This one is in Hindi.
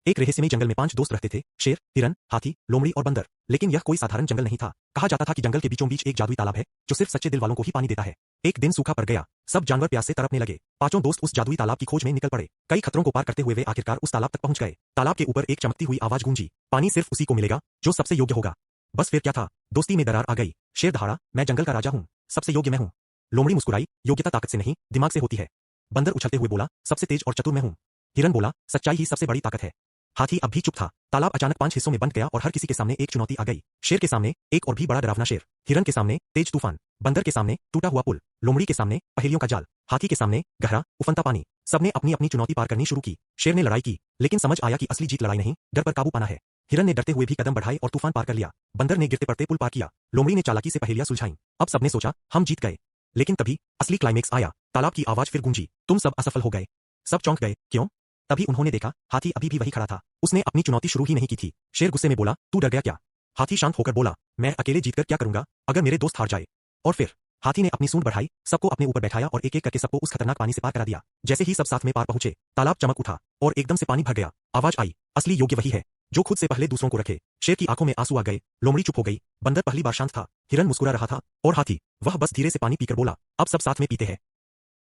एक रहस्यमय जंगल में 5 दोस्त रहते थे, शेर, हिरन, हाथी, लोमड़ी और बंदर। लेकिन यह कोई साधारण जंगल नहीं था। कहा जाता था कि जंगल के बीचों बीच एक जादुई तालाब है, जो सिर्फ सच्चे दिल वालों को ही पानी देता है। एक दिन सूखा पड़ गया, सब जानवर प्यास से तड़पने लगे। पांचों दोस्त उस जादुई तालाब की खोज में निकल पड़े। कई खतरों को पार करते हुए वे आखिरकार उस तालाब तक पहुंच गए। तालाब के ऊपर एक चमकती हुई आवाज गूंजी, पानी सिर्फ उसी को मिलेगा जो सबसे योग्य होगा। बस फिर क्या था, दोस्ती में दरार आ गई। शेर दहाड़ा, मैं जंगल का राजा हूँ, सबसे योग्य मैं हूँ। लोमड़ी मुस्कुराई, योग्यता ताकत से नहीं, दिमाग से होती है। बंदर उछलते हुए बोला, सबसे तेज और चतुर मैं हूँ। हिरन बोला, सच्चाई ही सबसे बड़ी ताकत है। हाथी अब भी चुप था। तालाब अचानक 5 हिस्सों में बंट गया और हर किसी के सामने एक चुनौती आ गई। शेर के सामने एक और भी बड़ा डरावना शेर, हिरन के सामने तेज तूफान, बंदर के सामने टूटा हुआ पुल, लोमड़ी के सामने पहेलियों का जाल, हाथी के सामने गहरा उफनता पानी। सबने अपनी अपनी चुनौती पार करनी शुरू की। शेर ने लड़ाई की, लेकिन समझ आया कि असली जीत लड़ाई नहीं, डर पर काबू पाना है। हिरन ने डरते हुए भी कदम बढ़ाए और तूफान पार कर लिया। बंदर ने गिरते पड़ते पुल पार किया। लोमड़ी ने चालाकी से पहेलियां सुलझाईं। अब सबने सोचा, हम जीत गए। लेकिन तभी असली क्लाइमेक्स आया। तालाब की आवाज फिर गूंजी, तुम सब असफल हो गए। सब चौंक गए, क्यों? तभी उन्होंने देखा, हाथी अभी भी वही खड़ा था। उसने अपनी चुनौती शुरू ही नहीं की थी। शेर गुस्से में बोला, तू डर गया क्या? हाथी शांत होकर बोला, मैं अकेले जीतकर क्या करूंगा, अगर मेरे दोस्त हार जाए। और फिर हाथी ने अपनी सूंड बढ़ाई, सबको अपने ऊपर बैठाया और एक एक करके सबको उस खतरनाक पानी से पार करा दिया। जैसे ही सब साथ में पार पहुंचे, तालाब चमक उठा और एकदम से पानी भर गया। आवाज आई, असली योग्य वही है जो खुद से पहले दूसरों को रखे। शेर की आंखों में आंसू आ गए, लोमड़ी चुप हो गई, बंदर पहली बार शांत था, हिरन मुस्कुरा रहा था और हाथी, वह बस धीरे से पानी पीकर बोला, अब सब साथ में पीते हैं।